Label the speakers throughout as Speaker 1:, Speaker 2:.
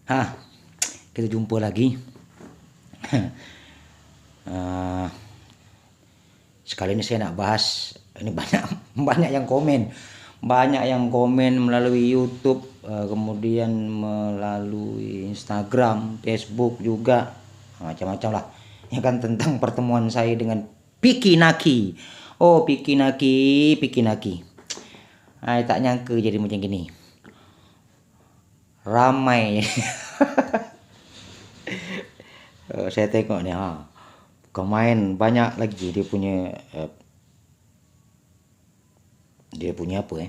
Speaker 1: Hah, kita jumpa lagi. Eh, Sekali ini saya nak bahas, ini banyak banyak yang komen. Banyak yang komen melalui YouTube, kemudian melalui Instagram, Facebook juga. Macam-macam lah. Ya kan, tentang pertemuan saya dengan Piki Naki. Oh, Piki Naki, Piki Naki. Tak nyangka jadi macam gini. Ramai. Saya tengok nih, bukan main, banyak lagi dia punya apa ya?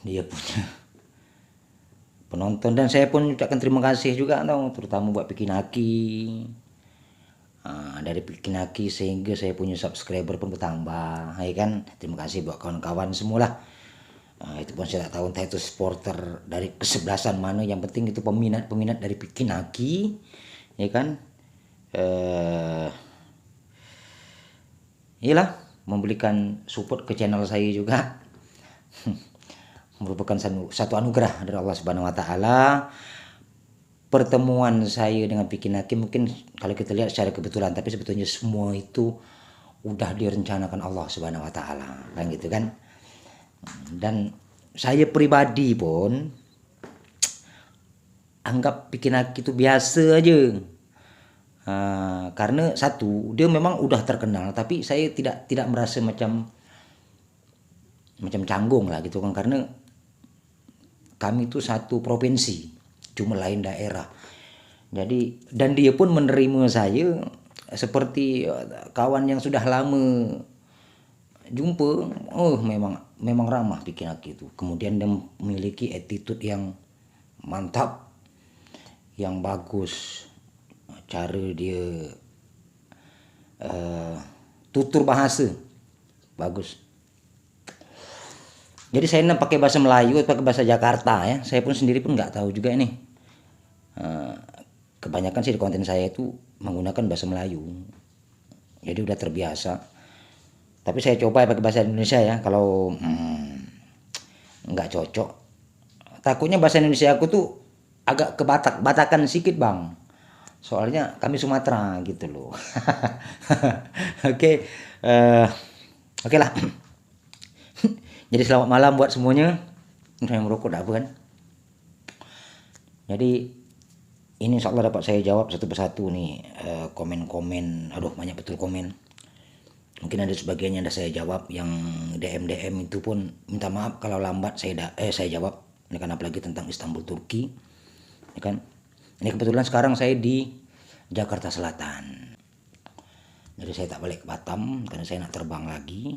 Speaker 1: Dia punya penonton, dan saya pun ucapkan terima kasih juga tau, terutama buat Pikinaki. Dari Pikinaki sehingga saya punya subscriber pun bertambah, ya kan. Terima kasih buat kawan-kawan semua lah. Itu pun saya tak tahu entah itu supporter dari kesebelasan mana, yang penting itu peminat dari Pikinaki, ya kan. Iyalah, memberikan support ke channel saya juga. Merupakan satu anugerah dari Allah Subhanahu wa taala. Pertemuan saya dengan Pikin Hakim mungkin kalau kita lihat secara kebetulan, tapi sebetulnya semua itu udah direncanakan Allah Subhanahu wa taala, kan gitu kan. Dan saya pribadi pun anggap Pikin Hakim itu biasa aja. Karena satu, dia memang udah terkenal, tapi saya tidak merasa macam canggung lah gitu kan, karena kami itu satu provinsi, cuma lain daerah. Jadi, dan dia pun menerima saya seperti kawan yang sudah lama jumpa. Oh, memang ramah Pikin Aki itu. Kemudian dia memiliki attitude yang mantap, yang bagus. Cara dia tutur bahasa bagus. Jadi saya nak pakai bahasa Melayu atau pakai bahasa Jakarta ya, saya pun sendiri pun nggak tahu juga ini. Kebanyakan sih di konten saya itu menggunakan bahasa Melayu, jadi udah terbiasa. Tapi saya coba pakai bahasa Indonesia ya, kalau nggak cocok, takutnya bahasa Indonesia aku tuh agak Batakan sedikit bang, soalnya kami Sumatera gitu loh. Oke, oke lah. Jadi selamat malam buat semuanya. Saya merokok dah apa kan. Jadi ini insya Allah dapat saya jawab satu persatu nih, komen-komen. Aduh, banyak betul komen. Mungkin ada sebagian yang saya jawab, yang DM itu pun minta maaf kalau lambat saya jawab. Ini kan apalagi tentang Istanbul Turki, ya kan. Ini kebetulan sekarang saya di Jakarta Selatan. Jadi saya tak balik ke Batam karena saya nak terbang lagi.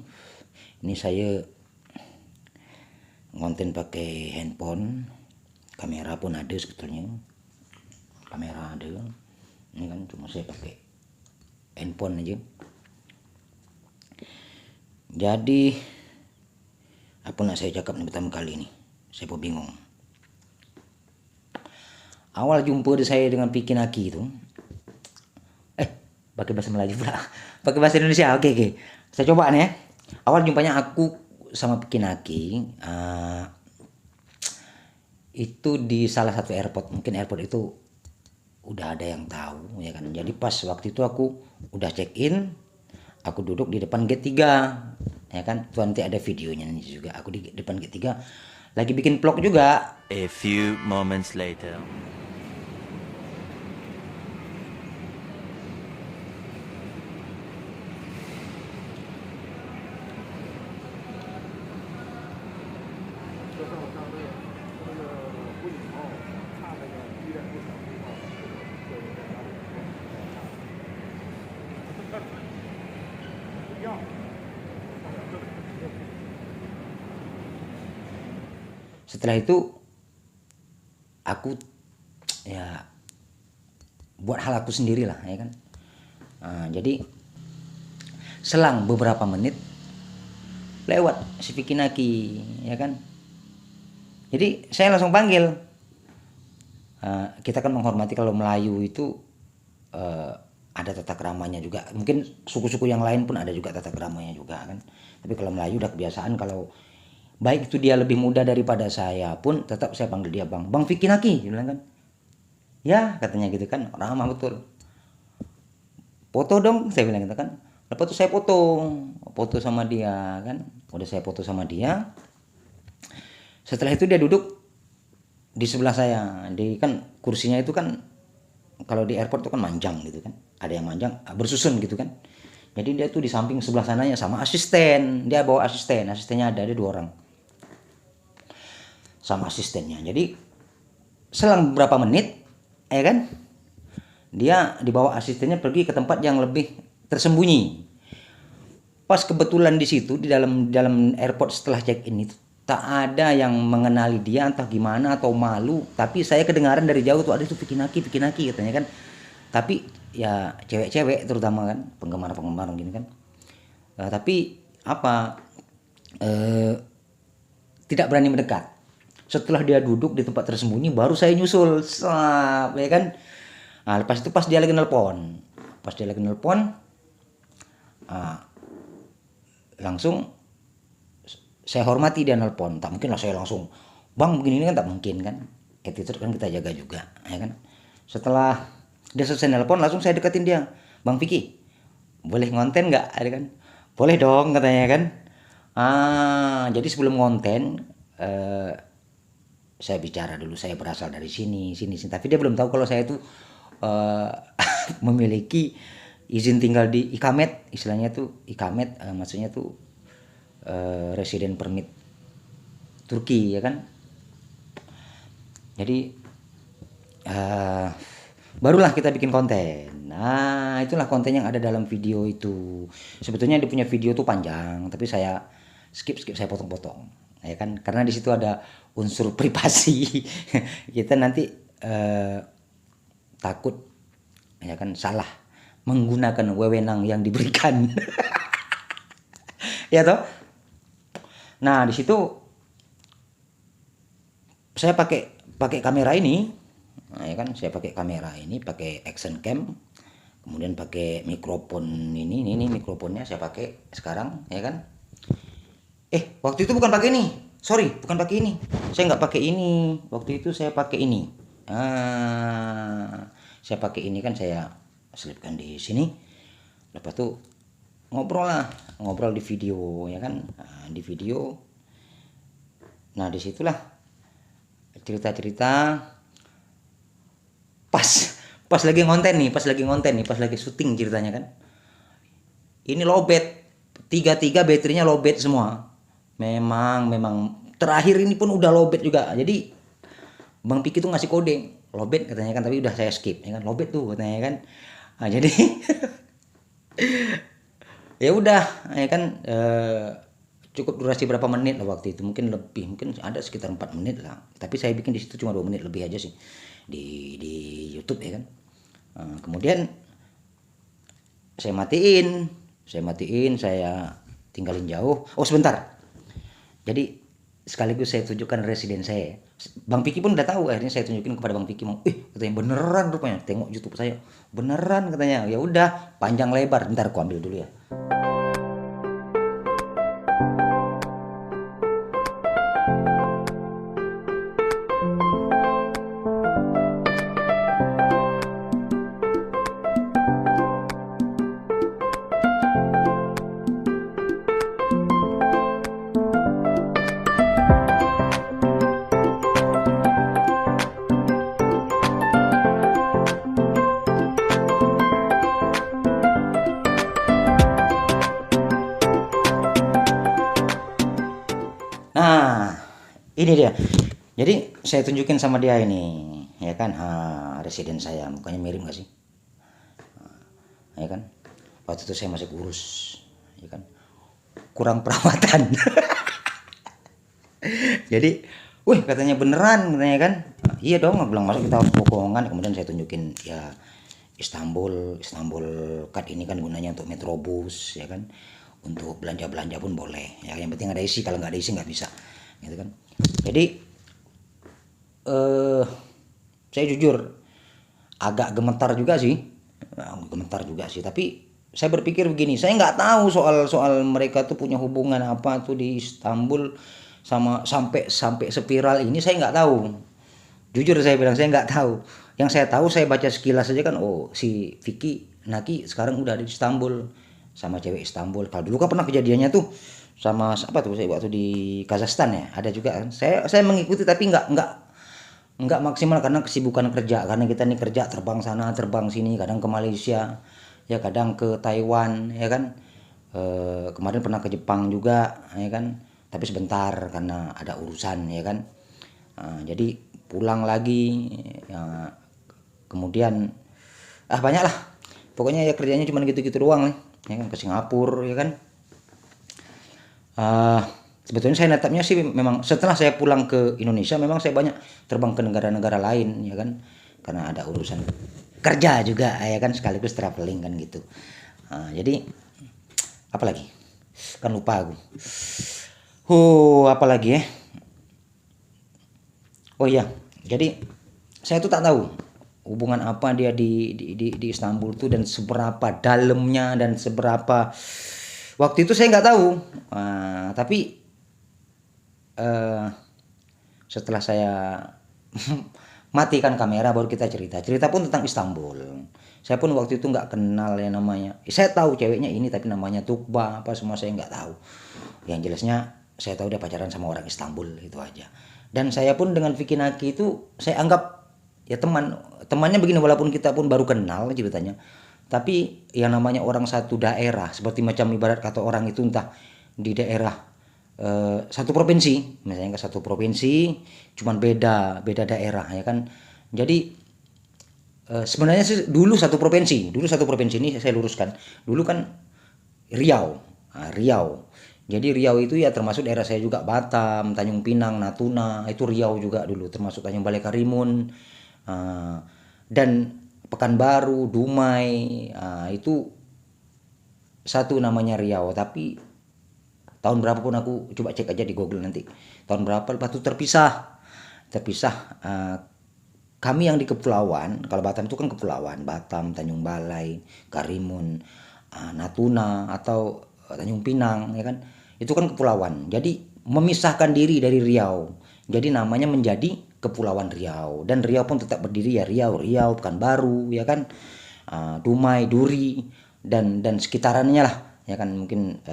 Speaker 1: Ini saya ngonten pakai handphone, kamera pun ada sebetulnya, kamera ada. Ini kan cuma saya pakai handphone aja. Jadi apa nak saya cakap nih pertama kali nih, saya pun bingung. Awal jumpa saya dengan Pikin Aki itu, pakai bahasa Melayu pula, pakai bahasa Indonesia. Oke. Saya coba nih ya. Awal jumpanya aku sama Pikin Aki itu di salah satu airport. Mungkin airport itu udah ada yang tahu ya kan. Jadi pas waktu itu aku udah check in, aku duduk di depan gate 3 ya kan. Tuh nanti ada videonya nih juga, aku di depan gate 3 lagi bikin vlog juga.
Speaker 2: A few moments later.
Speaker 1: Setelah itu aku ya buat hal aku sendiri lah ya kan. Jadi selang beberapa menit lewat si Vicky Naki ya kan. Jadi saya langsung panggil. Kita kan menghormati, kalau Melayu itu ada tata keramanya juga. Mungkin suku-suku yang lain pun ada juga tata keramanya juga kan. Tapi kalau Melayu udah kebiasaan, kalau Baik itu dia lebih muda daripada saya pun tetap saya panggil dia Bang. Bang Vicky Naki, dia bilang kan. Ya, katanya gitu kan, ramah betul. Foto dong, saya bilang gitu kan. Lepas itu saya foto sama dia kan. Udah saya foto sama dia. Setelah itu dia duduk di sebelah saya. Di kan kursinya itu kan kalau di airport itu kan manjang gitu kan. Ada yang manjang bersusun gitu kan. Jadi dia tuh di samping sebelah sananya sama asisten. Dia bawa asisten, asistennya ada 2 orang. Sama asistennya. Jadi selang beberapa menit, ya kan? Dia dibawa asistennya pergi ke tempat yang lebih tersembunyi. Pas kebetulan di situ di dalam airport setelah check in itu tak ada yang mengenali dia entah gimana atau malu, tapi saya kedengaran dari jauh tuh ada tuh Vicky Naki katanya kan. Tapi ya cewek-cewek terutama kan, penggemar gini kan. Tapi apa tidak berani mendekat. Setelah dia duduk di tempat tersembunyi baru saya nyusul, ya kan. Nah, lepas itu pas dia lagi nelpon, langsung saya hormati dia nelpon. Tak mungkin lah saya langsung Bang begini ini kan, tak mungkin kan. Attitude kan kita jaga juga, ya kan. Setelah dia selesai nelpon langsung saya deketin dia. Bang Vicky, boleh ngonten nggak? Ada kan? Boleh dong katanya kan. Jadi sebelum ngonten saya bicara dulu saya berasal dari sini. Tapi dia belum tahu kalau saya itu memiliki izin tinggal di ikamet, istilahnya tuh ikamet, maksudnya tuh resident permit Turki, ya kan. Jadi barulah kita bikin konten. Nah, itulah konten yang ada dalam video itu. Sebetulnya dia punya video tuh panjang, tapi saya skip saya potong-potong, ya kan, karena di situ ada unsur privasi. Kita nanti takut, ya kan, salah menggunakan wewenang yang diberikan. Ya toh. Nah, di situ saya pakai kamera ini, nah, ya kan, saya pakai kamera ini, pakai action cam, kemudian pakai mikrofon ini mikrofonnya saya pakai sekarang, ya kan. Waktu itu bukan pakai ini, sorry, bukan pakai ini, saya nggak pakai ini, waktu itu saya pakai ini. Saya pakai ini kan, saya selipkan di sini. Lepas itu ngobrol di video, ya kan. Di video. Nah, disitulah cerita-cerita pas lagi ngonten nih, pas lagi syuting ceritanya kan. Ini lowbat, 3 baterainya lowbat semua. Memang terakhir ini pun udah lowbat juga. Jadi Bang Piki tuh ngasih kode lowbat katanya kan, tapi udah saya skip, ya kan. Lowbat tuh katanya kan. Jadi ya udah, ya kan, cukup durasi berapa menit lah waktu itu, mungkin ada sekitar 4 menit lah, tapi saya bikin di situ cuma 2 menit lebih aja sih di YouTube, ya kan. Kemudian saya matiin, saya tinggalin jauh. Sebentar, jadi sekaligus saya tunjukkan residen saya. Bang Piki pun udah tahu, akhirnya saya tunjukin kepada Bang Piki. Katanya beneran, rupanya tengok YouTube saya beneran katanya. Ya udah, panjang lebar, bentar aku ambil dulu ya. Nah, ini dia. Jadi saya tunjukin sama dia ini, ya kan. Residen saya, mukanya mirip gak sih? Ya kan. Waktu itu saya masih kurus, ya kan. Kurang perawatan. Jadi, katanya beneran, katanya kan. Iya dong, bilang masa kita bohongan. Kemudian saya tunjukin ya Istanbul card ini kan gunanya untuk Metrobus, ya kan. Untuk belanja pun boleh, ya, yang penting ada isi, kalau nggak ada isi nggak bisa, gitu kan. Jadi saya jujur agak gemetar juga sih, tapi saya berpikir begini, saya nggak tahu soal mereka tuh punya hubungan apa tuh di Istanbul. sampai spiral ini saya nggak tahu. Jujur saya bilang saya nggak tahu. Yang saya tahu saya baca sekilas saja kan, oh si Vicky Naki sekarang udah ada di Istanbul sama cewek Istanbul. Kalau dulu kan pernah kejadiannya tuh sama apa tuh saya waktu di Kazakhstan ya, ada juga kan. Saya mengikuti tapi nggak maksimal karena kesibukan kerja, karena kita nih kerja terbang sana terbang sini, kadang ke Malaysia ya, kadang ke Taiwan ya kan. Kemarin pernah ke Jepang juga ya kan, tapi sebentar karena ada urusan ya kan. Jadi pulang lagi ya, kemudian banyak lah pokoknya ya, kerjanya cuma gitu-gitu doang nih ya kan, ke Singapura ya kan. Sebetulnya saya netapnya sih memang setelah saya pulang ke Indonesia memang saya banyak terbang ke negara-negara lain ya kan, karena ada urusan kerja juga ya kan, sekaligus traveling kan gitu. Jadi apa lagi kan lupa aku. Apa lagi ya, oh iya, jadi saya tuh tak tahu hubungan apa dia di Istanbul tuh, dan seberapa dalamnya dan seberapa waktu itu saya nggak tahu. Tapi setelah saya matikan kamera baru kita cerita pun tentang Istanbul. Saya pun waktu itu nggak kenal ya namanya. Saya tahu ceweknya ini tapi namanya Tukba apa semua saya nggak tahu. Yang jelasnya saya tahu dia pacaran sama orang Istanbul, itu aja. Dan saya pun dengan Vicky Naki itu saya anggap ya temannya begini, walaupun kita pun baru kenal ceritanya. Tapi yang namanya orang satu daerah, seperti macam ibarat kata orang itu entah di daerah satu provinsi, misalnya ke satu provinsi, cuman beda daerah ya kan. Jadi sebenarnya sih dulu satu provinsi ini saya luruskan. Dulu kan Riau. Riau. Jadi Riau itu ya termasuk daerah saya juga, Batam, Tanjung Pinang, Natuna, itu Riau juga dulu, termasuk Tanjung Balai Karimun, dan Pekanbaru, Dumai, itu satu namanya Riau. Tapi tahun berapa pun aku coba cek aja di Google nanti, tahun berapa lepas itu terpisah. Kami yang di kepulauan, kalau Batam itu kan kepulauan, Batam, Tanjung Balai, Karimun, Natuna atau Tanjung Pinang ya kan, itu kan kepulauan. Jadi memisahkan diri dari Riau, jadi namanya menjadi Kepulauan Riau. Dan Riau pun tetap berdiri ya, Riau, Pekanbaru ya kan, Dumai, Duri dan sekitarannya lah ya kan. Mungkin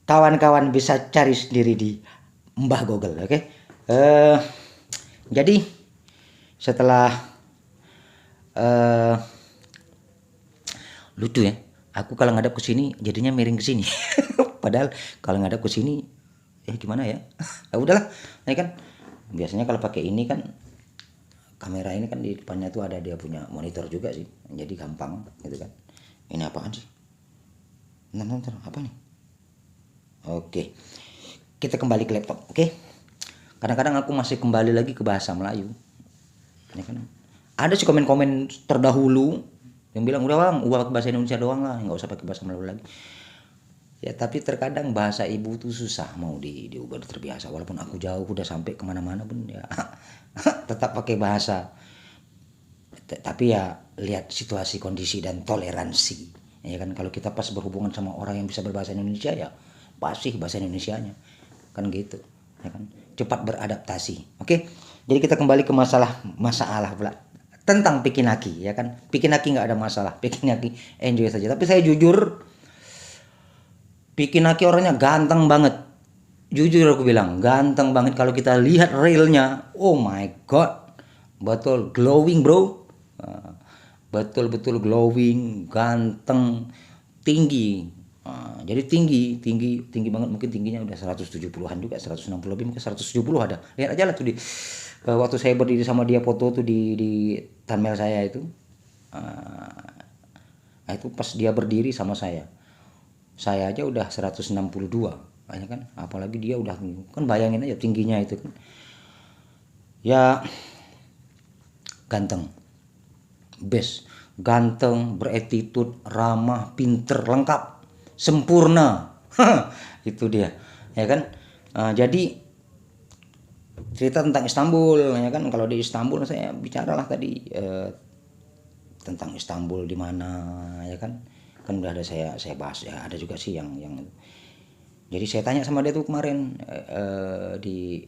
Speaker 1: kawan-kawan bisa cari sendiri di Mbah Google, oke. Jadi setelah lucu ya, aku kalau ngadap ke sini jadinya miring ke sini. Padahal kalau ngadap ke sini gimana ya? Udahlah, ya kan. Biasanya kalau pakai ini kan kamera ini kan di depannya tuh ada dia punya monitor juga sih. Jadi gampang gitu kan. Ini apaan sih? Nonton apa nih? Oke. Kita kembali ke laptop, oke? Kadang-kadang aku masih kembali lagi ke bahasa Melayu. Ya kan? Ada sih komen-komen terdahulu yang bilang udah bang, ubah pakai bahasa Indonesia doang lah, nggak usah pakai bahasa Melayu lagi. Ya tapi terkadang bahasa ibu tuh susah mau diubah, terbiasa. Walaupun aku jauh udah sampai kemana-mana pun ya tetap pakai bahasa. Tapi ya lihat situasi, kondisi dan toleransi. Ya kan, kalau kita pas berhubungan sama orang yang bisa berbahasa Indonesia ya pasti bahasa Indonesianya kan gitu. Ya kan, cepat beradaptasi. Oke. Jadi kita kembali ke masalah pula tentang Vicky Naki ya kan. Vicky Naki nggak ada masalah, Vicky Naki enjoy saja. Tapi saya jujur, Vicky Naki orangnya ganteng banget. Jujur aku bilang ganteng banget. Kalau kita lihat realnya, oh my god, betul glowing bro, betul glowing, ganteng, tinggi. Jadi tinggi banget, mungkin tingginya udah 170-an juga, 160 lebih, mungkin 170 ada. Lihat aja lah tuh di waktu saya berdiri sama dia foto tuh di thumbnail saya itu. Itu pas dia berdiri sama saya aja udah 162 banyak kan, apalagi dia udah, kan bayangin aja tingginya itu kan. Ya ganteng, best, ganteng, beretitude, ramah, pinter, lengkap, sempurna. Itu dia ya kan. Jadi cerita tentang Istanbul ya kan. Kalau di Istanbul saya bicaralah tadi tentang Istanbul di mana ya kan udah ada saya bahas ya. Ada juga sih yang Jadi saya tanya sama dia tuh kemarin di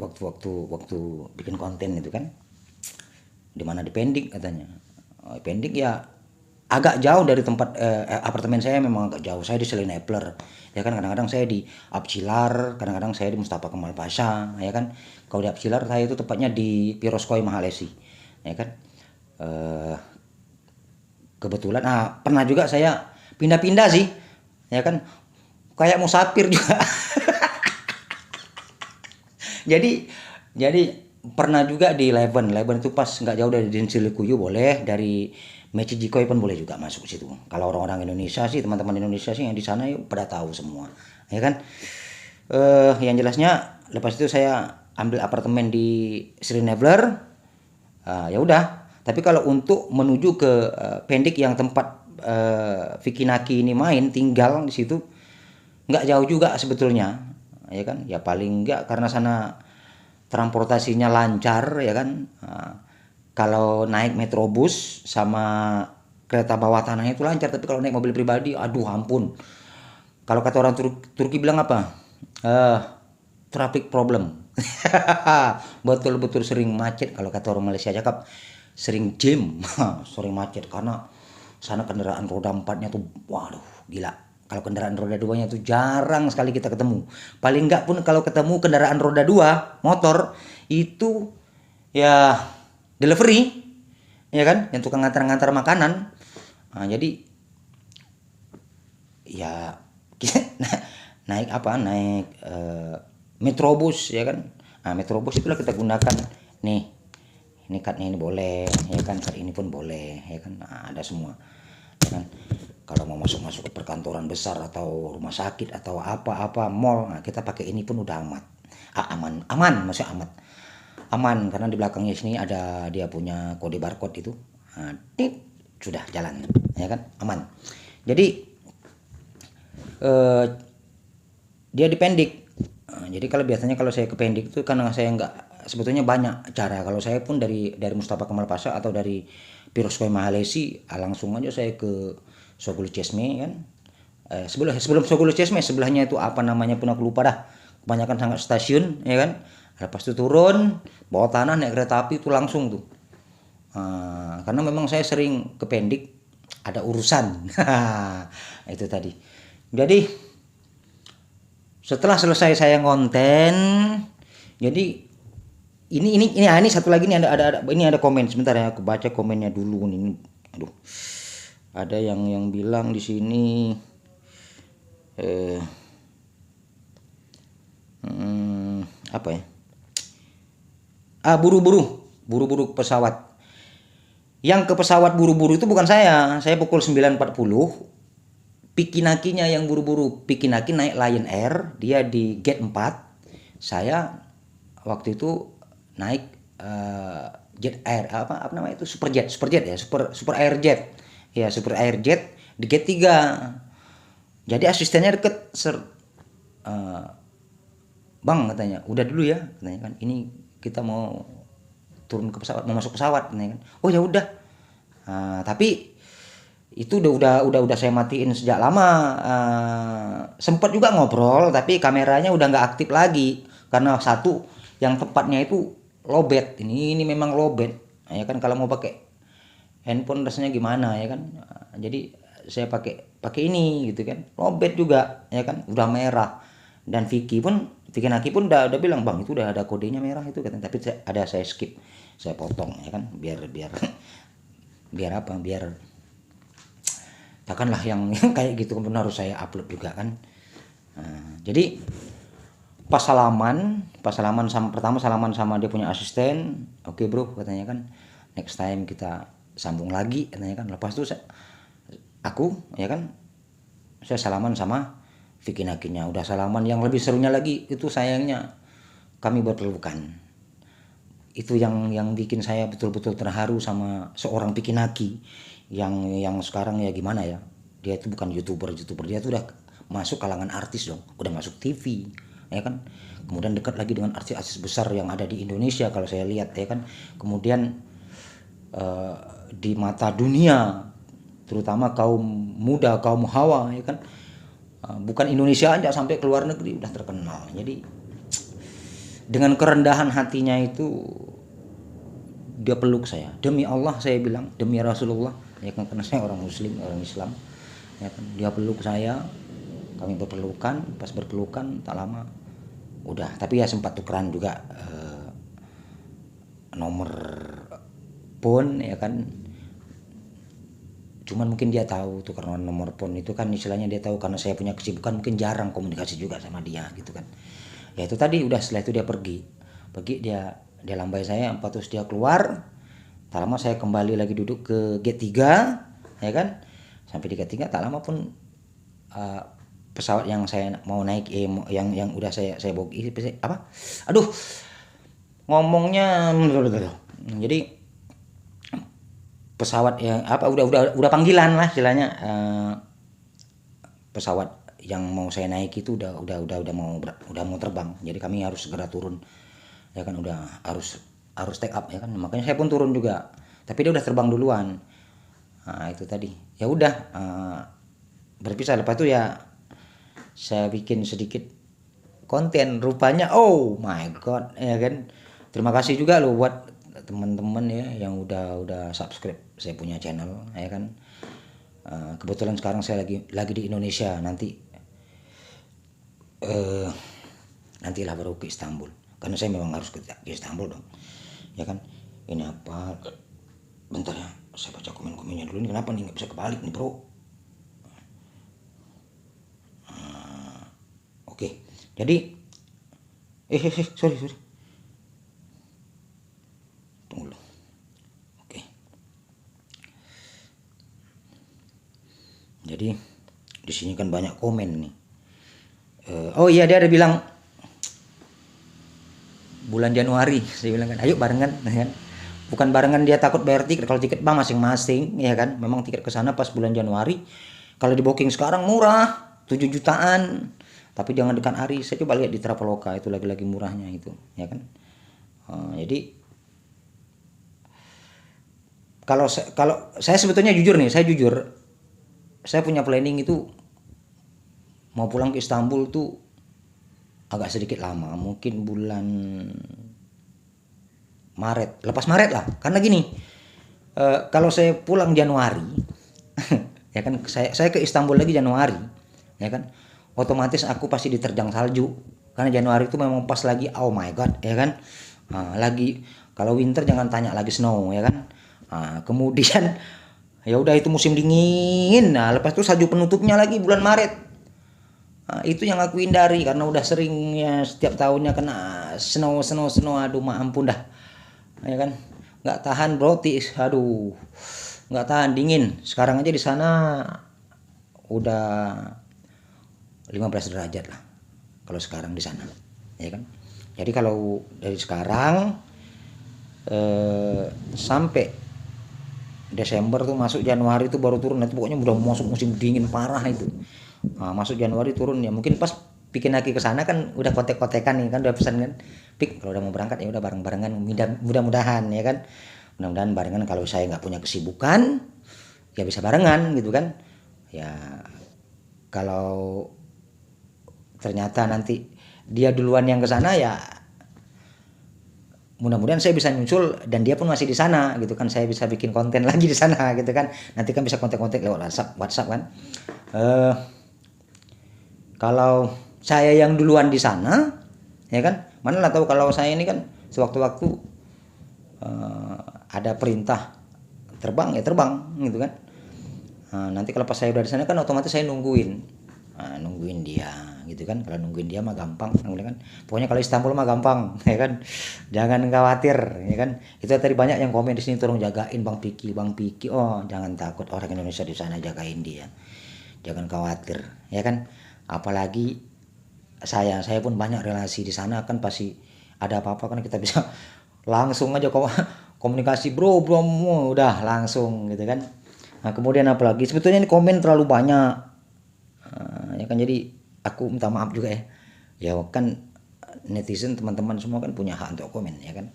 Speaker 1: waktu bikin konten itu kan, di mana di Pendik katanya. Pendik ya agak jauh dari tempat apartemen saya, memang agak jauh. Saya di Selinepler ya kan, kadang-kadang saya di Apcilar, kadang-kadang saya di Mustafa Kemal Pasha ya kan. Kalau di Apcilar saya itu tepatnya di Piroskoi Mahalesi ya kan. Eh, Kebetulan pernah juga saya pindah-pindah sih ya kan, kayak musafir juga. jadi jadi pernah juga di Leven itu pas nggak jauh dari Dinsilikuyu, boleh dari Mechijikoi pun boleh juga masuk situ. Kalau orang-orang Indonesia sih, teman-teman Indonesia sih yang di sana yuk pada tahu semua ya kan. Yang jelasnya lepas itu saya ambil apartemen di Sri Nebler. Ya udah, tapi kalau untuk menuju ke Pendik yang tempat Vicky Naki ini main tinggal di situ, nggak jauh juga sebetulnya ya kan. Ya paling nggak, karena sana transportasinya lancar ya kan. Kalau naik metrobus sama kereta bawah tanah itu lancar, tapi kalau naik mobil pribadi aduh ampun. Kalau kata orang Turki bilang apa, traffic problem. Betul-betul sering macet. Kalau kata orang Malaysia cakap sering jam. Sering macet karena sana kendaraan roda 4-nya tuh waduh gila. Kalau kendaraan roda 2-nya tuh jarang sekali kita ketemu. Paling enggak pun kalau ketemu kendaraan roda 2 motor itu ya delivery ya kan, yang tukang ngantar-ngantar makanan. Jadi ya kita naik metrobus ya kan. Metrobus itulah kita gunakan nih. Ini cardnya ini boleh ya kan, card ini pun boleh ya kan. Ada semua ya kan. Kalau mau masuk ke perkantoran besar atau rumah sakit atau apa-apa mall, kita pakai ini pun udah aman, maksudnya aman karena di belakangnya sini ada dia punya kode barcode itu. Tit, sudah jalan ya kan, aman. Jadi dia di Pendik. Jadi kalau biasanya kalau saya ke Pendik itu karena saya nggak, sebetulnya banyak cara. Kalau saya pun dari Mustafa Kemal Pasha atau dari Piroskoi Mahalesi, langsung aja saya ke Sogulu Chesme kan. Sebelum Sogulu Chesme sebelahnya itu apa namanya pun aku lupa dah. Kebanyakan sangat stasiun ya kan. Lepas itu turun bawah tanah naik kereta api itu langsung tuh. Karena memang saya sering ke Pendik ada urusan. Itu tadi. Jadi setelah selesai saya konten, jadi ini satu lagi nih, ada komen sebentar ya, aku baca komennya dulu nih. Aduh. Ada yang bilang di sini apa ya? Buru-buru pesawat. Yang ke pesawat buru-buru itu bukan saya pukul 9.40. Pikinaki-nya yang buru-buru. Pikinaki naik Lion Air, dia di gate 4. Saya waktu itu naik jet air, apa namanya itu, superjet ya, super airjet. Ya, super airjet di gate 3. Jadi asistennya deket, Bang katanya, udah dulu ya katanya kan, ini kita mau turun ke pesawat, mau masuk pesawat katanya kan. Oh ya udah. Tapi itu udah saya matiin sejak lama. Sempat juga ngobrol tapi kameranya udah nggak aktif lagi karena satu yang tempatnya itu lowbat. Ini memang lowbat ya kan. Kalau mau pakai handphone rasanya gimana ya kan. Jadi saya pakai ini gitu kan, lowbat juga ya kan, udah merah. Dan Vicky Naki pun udah bilang, bang itu udah ada kodenya merah itu katanya. Tapi saya skip, saya potong ya kan, biar takkanlah yang kayak gitu pun harus saya upload juga kan. Jadi pas salaman pertama salaman sama dia punya asisten, oke bro katanya kan, next time kita sambung lagi katanya kan. Lepas itu aku ya kan, saya salaman sama Vicky Nakinya, udah salaman. Yang lebih serunya lagi itu sayangnya kami berpelukan. Itu yang bikin saya betul-betul terharu sama seorang Vicky Naki yang sekarang ya gimana ya, dia itu bukan youtuber, dia tuh udah masuk kalangan artis dong, udah masuk TV ya kan. Kemudian dekat lagi dengan artis-artis besar yang ada di Indonesia kalau saya lihat ya kan. Kemudian di mata dunia terutama kaum muda, kaum hawa ya kan, Bukan Indonesia aja, sampai ke luar negeri udah terkenal. Jadi dengan kerendahan hatinya itu dia peluk saya. Demi Allah saya bilang, demi Rasulullah, ya kan, karena saya orang Muslim, orang Islam, ya kan. Dia peluk saya, kami berpelukan, pas berpelukan tak lama udah. Tapi ya sempat tukeran juga nomor phone, ya kan. Cuman mungkin dia tahu tuh, karena nomor phone itu kan istilahnya dia tahu, karena saya punya kesibukan mungkin jarang komunikasi juga sama dia gitu kan. Ya itu tadi, udah setelah itu dia pergi dia lambai saya, terus dia keluar. Tak lama saya kembali lagi duduk ke gate 3, ya kan. Sampai di gate 3 tak lama pun pesawat yang saya mau naik, yang udah saya bogi apa, aduh ngomongnya, jadi pesawat yang apa, udah panggilan lah istilahnya, pesawat yang mau saya naik itu udah mau terbang. Jadi kami harus segera turun, ya kan, udah harus take up, ya kan. Makanya saya pun turun juga, tapi dia udah terbang duluan. Nah itu tadi, ya udah berpisah. Lepas itu ya saya bikin sedikit konten, rupanya oh my god, ya kan. Terima kasih juga loh buat teman-teman ya yang udah subscribe saya punya channel, ya kan. Kebetulan sekarang saya lagi di Indonesia, nantilah baru ke Istanbul, karena saya memang harus ke Istanbul dong, ya kan. Ini apa, bentar ya, saya baca komen-komennya dulu. Ini kenapa nih nggak bisa kebalik nih bro. Oke. Jadi sorry tunggu dulu. Oke. Jadi di sini kan banyak komen nih. Oh iya, dia ada bilang bulan Januari, saya bilang kan ayo barengan, ya kan. Bukan barengan, dia takut bayar tiket. Kalau tiket bang masing-masing, ya kan. Memang tiket ke sana pas bulan Januari. Kalau di booking sekarang murah, 7 jutaan. Tapi jangan dekat hari. Saya coba lihat di Traveloka, itu lagi murahnya itu, ya kan. Jadi kalau saya sebetulnya jujur nih, saya punya planning itu mau pulang ke Istanbul tuh agak sedikit lama, mungkin bulan Maret, lepas Maret lah. Karena gini, kalau saya pulang Januari, ya kan, saya ke Istanbul lagi Januari, ya kan, otomatis aku pasti diterjang salju. Karena Januari itu memang pas lagi oh my god, ya kan. Lagi kalau winter jangan tanya, lagi snow, ya kan. Kemudian ya udah, itu musim dingin. Nah lepas itu salju penutupnya lagi bulan Maret. Itu yang aku hindari, karena udah sering ya setiap tahunnya kena snow. Aduh ampun dah, ya kan. Nggak tahan bro, aduh nggak tahan dingin. Sekarang aja di sana udah 15 derajat lah kalau sekarang di sana, ya kan. Jadi kalau dari sekarang sampai Desember tuh, masuk Januari itu baru turun. Nanti pokoknya udah masuk musim dingin parah itu. Masuk Januari turun ya, mungkin pas bikin lagi ke sana kan udah kontek-kontekan nih kan, udah pesan kan, pik kalau udah mau berangkat ya udah bareng-barengan, mudah-mudahan, ya kan. Mudah-mudahan barengan, kalau saya nggak punya kesibukan ya bisa barengan gitu kan. Ya kalau ternyata nanti dia duluan yang ke sana, ya mudah-mudahan saya bisa nyusul dan dia pun masih di sana gitu kan. Saya bisa bikin konten lagi di sana gitu kan. Nanti kan bisa kontak-kontak lewat WhatsApp kan. Kalau saya yang duluan di sana, ya kan, mana lah tahu kalau saya ini kan sewaktu-waktu ada perintah terbang ya terbang gitu kan. Nanti kalau pas saya udah di sana kan otomatis saya nungguin dia gitu kan. Kalau nungguin dia mah gampang, kan. Pokoknya kalau Istanbul mah gampang, ya kan. Jangan khawatir, ya kan. Itu tadi banyak yang komen di sini, tolong jagain Bang Piki. Oh, jangan takut, orang Indonesia di sana jagain dia. Jangan khawatir, ya kan. Apalagi saya pun banyak relasi di sana kan, pasti ada apa-apa kan kita bisa langsung aja komunikasi, bro udah langsung gitu kan. Nah, kemudian apalagi sebetulnya ini komen terlalu banyak, ya kan. Jadi aku minta maaf juga ya kan, netizen teman-teman semua kan punya hak untuk komen, ya kan.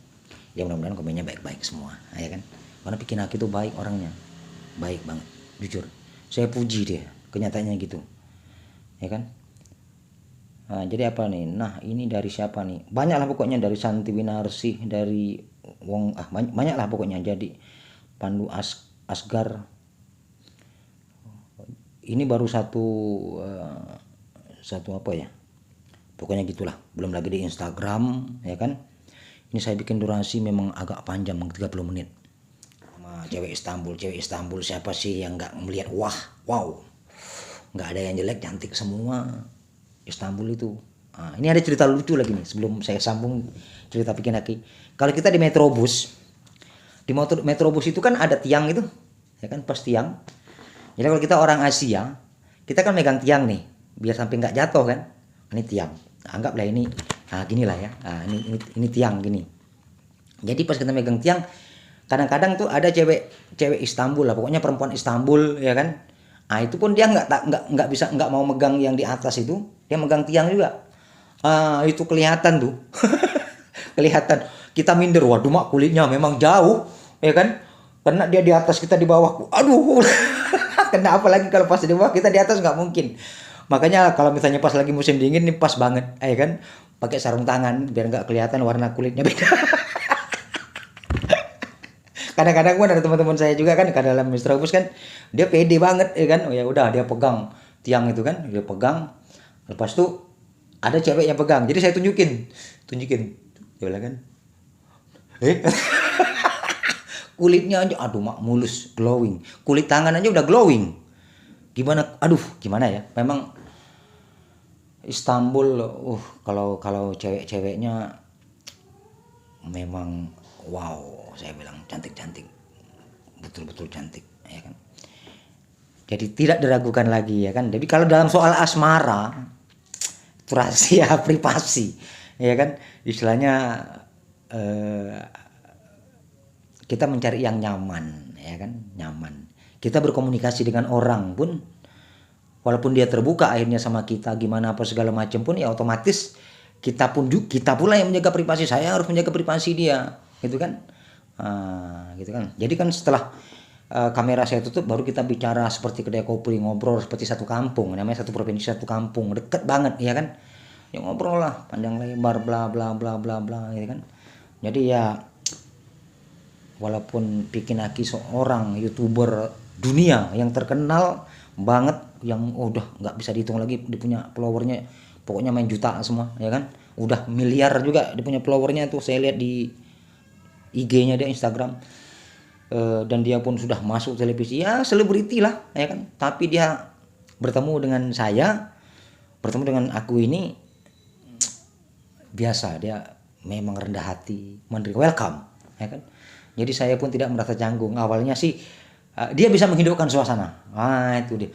Speaker 1: Ya mudah-mudahan komennya baik-baik semua, ya kan. Karena Pikin Aki itu baik orangnya, baik banget, jujur. Saya puji dia, kenyataannya gitu. ya kan. Nah, jadi apa nih? Nah, ini dari siapa nih? Banyak lah pokoknya, dari Santi Winarsi, dari banyak lah pokoknya. Jadi Pandu Asgar. Ini baru satu apa ya? Pokoknya gitulah. Belum lagi di Instagram, ya kan. Ini saya bikin durasi memang agak panjang, 30 menit. Sama cewek Istanbul siapa sih yang nggak melihat wow, nggak ada yang jelek, cantik semua Istanbul itu. Nah, ini ada cerita lucu lagi nih sebelum saya sambung cerita bikin haki. Kalau kita di Metrobus, Metrobus itu kan ada tiang itu, ya kan, pas tiang. Jadi kalau kita orang Asia, kita kan megang tiang nih, biar sampai nggak jatuh kan. Ini tiang, anggaplah ini, gini lah ya. Ini tiang gini. Jadi pas kita megang tiang, kadang-kadang tuh ada cewek Istanbul lah, pokoknya perempuan Istanbul, ya kan. Itu pun dia nggak mau megang yang di atas itu, dia megang tiang juga. Itu kelihatan tuh, kelihatan. Kita minder, waduh mak, kulitnya memang jauh, ya kan. Karena dia di atas, kita di bawah. Aduh, kena apa lagi kalau pas di bawah, kita di atas nggak mungkin. Makanya kalau misalnya pas lagi musim dingin nih pas banget, ya kan. Pakai sarung tangan biar nggak kelihatan warna kulitnya beda. Kadang-kadang pun ada teman-teman saya juga kan, kadang dalam Mistrobus kan, dia pede banget, ya kan. Oh ya udah, dia pegang tiang itu kan, dia pegang. Lepas itu ada cewek yang pegang, jadi saya tunjukin, dia bilang kan, kulitnya aja, aduh mak, mulus, glowing, kulit tangan aja udah glowing. Gimana ya, memang Istanbul, kalau cewek-ceweknya memang wow, saya bilang cantik, betul-betul cantik, ya kan. Jadi tidak diragukan lagi, ya kan. Jadi kalau dalam soal asmara, itu rahasia privasi, ya kan. Istilahnya kita mencari yang nyaman, ya kan, nyaman. Kita berkomunikasi dengan orang pun, walaupun dia terbuka akhirnya sama kita, gimana apa segala macam pun, ya otomatis kita pula yang menjaga privasi. Saya harus menjaga privasi dia, gitu kan. Gitu kan. Jadi kan setelah kamera saya tutup, baru kita bicara seperti kedai kopi, ngobrol seperti satu kampung, namanya satu provinsi satu kampung, deket banget, ya kan. Ya ngobrol lah panjang lebar, bla bla bla bla bla, gitu kan. Jadi ya walaupun bikin haki seorang YouTuber dunia yang terkenal banget, yang udah nggak bisa dihitung lagi, dia punya followernya pokoknya main juta semua, ya kan. Udah miliar juga dia punya followernya tuh, saya lihat di IG-nya dia, Instagram. Dan dia pun sudah masuk televisi, ya selebriti lah, ya kan. Tapi dia bertemu dengan aku ini biasa, dia memang rendah hati, menerima, welcome, ya kan. Jadi saya pun tidak merasa canggung. Awalnya sih dia bisa menghidupkan suasana. Itu dia.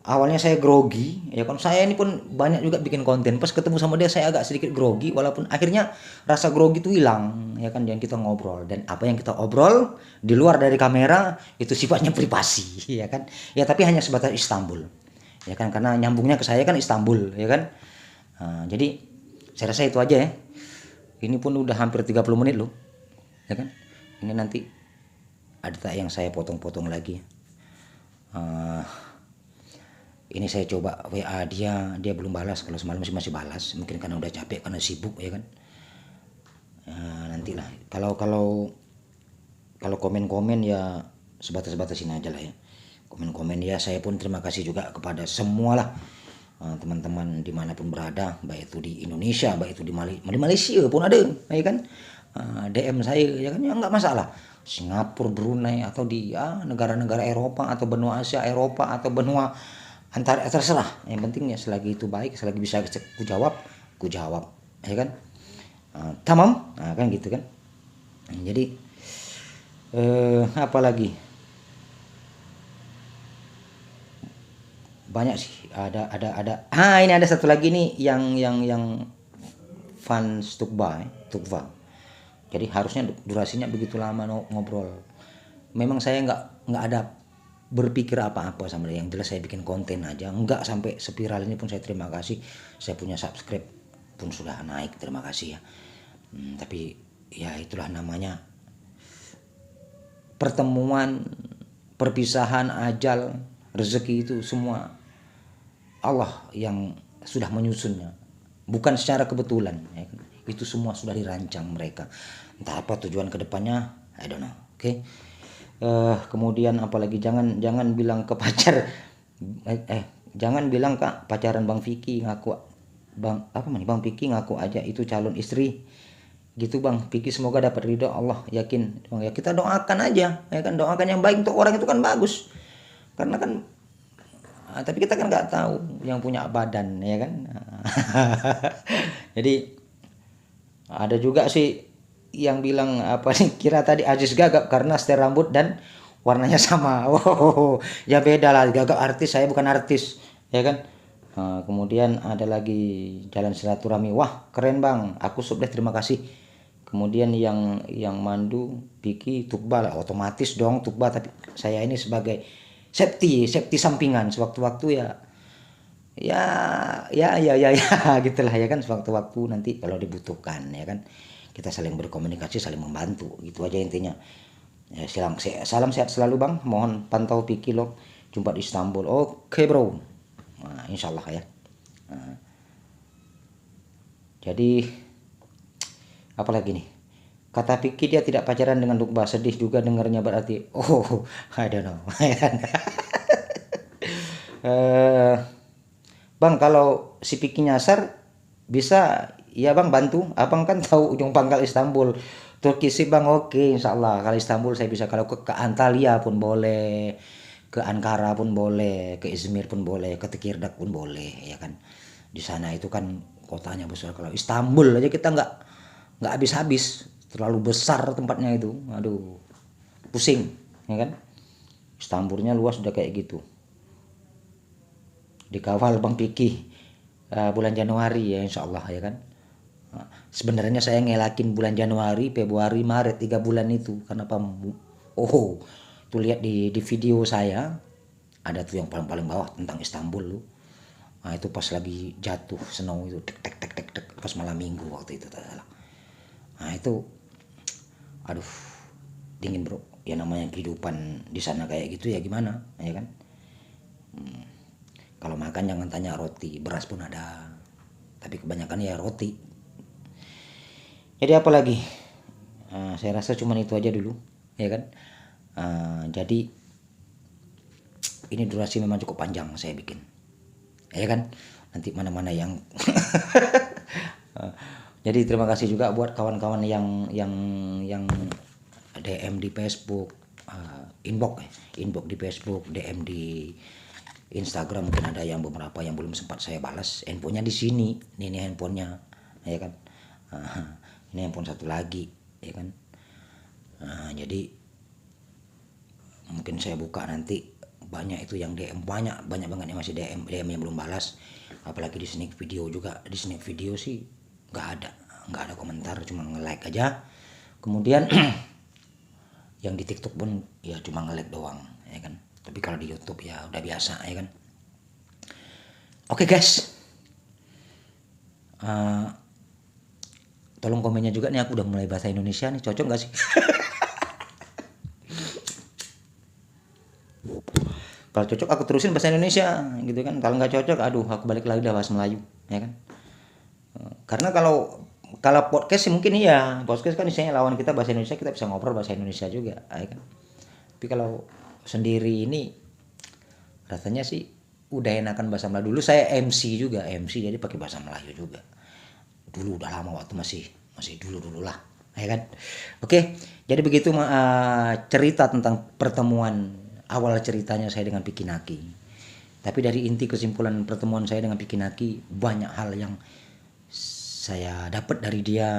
Speaker 1: Awalnya saya grogi, ya kan. Saya ini pun banyak juga bikin konten. Pas ketemu sama dia saya agak sedikit grogi, walaupun akhirnya rasa grogi itu hilang, ya kan. Dan kita ngobrol, dan apa yang kita obrol di luar dari kamera itu sifatnya privasi, ya kan. Ya tapi hanya sebatas Istanbul, ya kan, karena nyambungnya ke saya kan Istanbul, ya kan. Jadi saya rasa itu aja ya. Ini pun udah hampir 30 menit loh, ya kan. Ini nanti ada yang saya potong-potong lagi. Ini saya coba WA dia belum balas. Kalau semalam masih balas, mungkin karena udah capek, karena sibuk, ya kan. Nantilah. Kalau komen-komen ya sebatas-batasin aja lah ya. Komen-komen ya, saya pun terima kasih juga kepada semua lah, teman-teman dimanapun berada, baik itu di Indonesia, baik itu di Malaysia pun ada, ya kan. DM saya, ya kan, ya nggak masalah. Singapura, Brunei, atau di negara-negara Eropa, atau benua Asia, Eropa, atau benua antara, terserah. Yang penting ya selagi itu baik, selagi bisa ku jawab, ya kan. Tamam, kan gitu kan. Jadi apa lagi? Banyak sih, ada. Ini ada satu lagi nih yang fans tukva. Jadi harusnya durasinya begitu lama ngobrol. Memang saya nggak ada berpikir apa-apa sama dia. Yang jelas saya bikin konten aja, nggak sampai spiral ini pun saya terima kasih. Saya punya subscribe pun sudah naik, terima kasih ya. Tapi ya itulah namanya pertemuan, perpisahan, ajal, rezeki itu semua Allah yang sudah menyusunnya, bukan secara kebetulan, ya kan? Itu semua sudah dirancang mereka. Entah apa tujuan kedepannya, I don't know. Oke. Kemudian apalagi jangan bilang ke pacar, jangan bilang Kak pacaran Bang Vicky ngaku Bang Vicky ngaku aja itu calon istri gitu Bang Vicky, semoga dapat ridho Allah, yakin ya kita doakan aja, ya kan, doakan yang baik untuk orang itu kan bagus, karena kan tapi kita kan nggak tahu yang punya badan, ya kan. Jadi ada juga sih yang bilang apa nih, kira tadi Aziz gagap karena setel rambut dan warnanya sama. Wow, ya beda lah, gagap artis, saya bukan artis, ya kan. Kemudian ada lagi jalan silaturahmi, wah keren Bang, aku sub deh, terima kasih. Kemudian yang mandu Vicky Tukba lah, otomatis dong Tukba, tapi saya ini sebagai safety sampingan sewaktu-waktu ya gitulah, ya kan, sewaktu-waktu nanti kalau dibutuhkan, ya kan, kita saling berkomunikasi, saling membantu, gitu aja intinya. Ya, salam sehat selalu Bang, mohon pantau Vicky Log, jumpa di Istanbul. Oke bro, nah, insyaallah ya. Nah, jadi apalagi nih, kata Vicky dia tidak pacaran dengan Tukba, sedih juga dengarnya, berarti I don't know. Bang, kalau si Vicky nyasar bisa ya Bang bantu, Abang kan tahu ujung pangkal Istanbul, Turki sih Bang. Oke, insyaallah kalau Istanbul saya bisa, kalau ke Antalya pun boleh, ke Ankara pun boleh, ke Izmir pun boleh, ke Tekirdağ pun boleh, ya kan. Di sana itu kan kotanya besar, kalau Istanbul aja kita nggak habis-habis, terlalu besar tempatnya itu, aduh pusing, ya kan. Istanbulnya luas udah kayak gitu. Dikawal Bang Vicky bulan Januari ya insyaallah, ya kan. Sebenarnya saya ngelakin bulan Januari, Februari, Maret, 3 bulan itu, kenapa? Tuh lihat di video saya ada tuh yang paling bawah tentang Istanbul lu. Nah, itu pas lagi jatuh snow itu, tek tek tek tek tek, pas malam minggu waktu itu. Nah itu aduh dingin bro, ya namanya kehidupan di sana kayak gitu, ya gimana, ya kan. Kalau makan jangan tanya roti, beras pun ada, tapi kebanyakan ya roti. Jadi apa lagi, saya rasa cuman itu aja dulu, ya kan. Jadi ini durasi memang cukup panjang saya bikin, ya kan, nanti mana-mana yang jadi terima kasih juga buat kawan-kawan yang DM di Facebook, inbox di Facebook, DM di Instagram, mungkin ada yang beberapa yang belum sempat saya balas. Handphonenya di sini, ini handphonenya, ya kan. Ini handphone satu lagi, ya kan. Jadi mungkin saya buka nanti, banyak itu yang DM, banyak banget yang masih DM yang belum balas. Apalagi di sneak video juga, di sneak video sih nggak ada komentar, cuma nge-like aja. Kemudian yang di TikTok pun ya cuma nge-like doang, ya kan. Tapi kalau di YouTube ya udah biasa, ya kan. Oke guys, tolong komennya juga nih, aku udah mulai bahasa Indonesia nih, cocok gak sih? Kalau cocok aku terusin bahasa Indonesia gitu kan, kalau nggak cocok aduh aku balik lagi udah bahasa Melayu, ya kan. Karena kalau podcast sih mungkin iya, podcast kan isinya lawan kita bahasa Indonesia, kita bisa ngobrol bahasa Indonesia juga, ya kan. Tapi kalau sendiri ini rasanya sih udah enakan bahasa Melayu. Dulu saya MC juga, MC jadi pakai bahasa Melayu juga. Dulu udah lama, waktu masih dulu lah, ya kan. Oke, jadi begitu cerita tentang pertemuan, awal ceritanya saya dengan Vicky Naki. Tapi dari inti kesimpulan pertemuan saya dengan Vicky Naki, banyak hal yang saya dapat dari dia,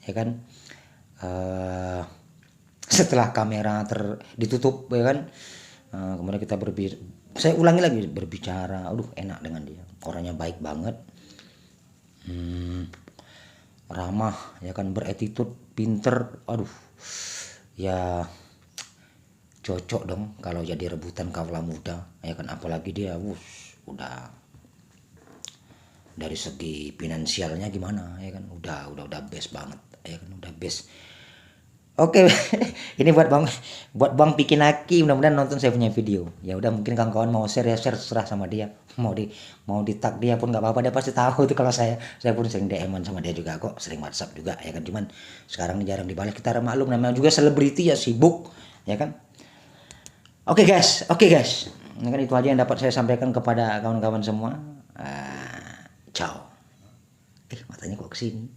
Speaker 1: ya kan. Setelah kamera ditutup, ya kan, kemudian kita saya ulangi lagi berbicara, aduh enak dengan dia, orangnya baik banget, ramah, ya kan, beretitude, pinter, aduh ya cocok dong kalau jadi rebutan kaula muda, ya kan. Apalagi dia udah dari segi finansialnya gimana, ya kan, udah best banget, ya kan, udah best. Oke, ini buat Bang Pikinaki, mudah-mudahan nonton saya punya video. Ya udah, mungkin kawan-kawan mau share ya share, serah sama dia. Mau di tag dia pun nggak apa-apa, dia pasti tahu tuh kalau saya pun sering DM-an sama dia juga kok, sering WhatsApp juga ya kan. Cuman sekarang jarang dibalas, kita maklum namanya juga selebriti ya, sibuk ya kan. Oke guys. Ini kan itu aja yang dapat saya sampaikan kepada kawan-kawan semua. Ciao. Matanya kok kesini.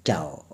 Speaker 1: Ciao.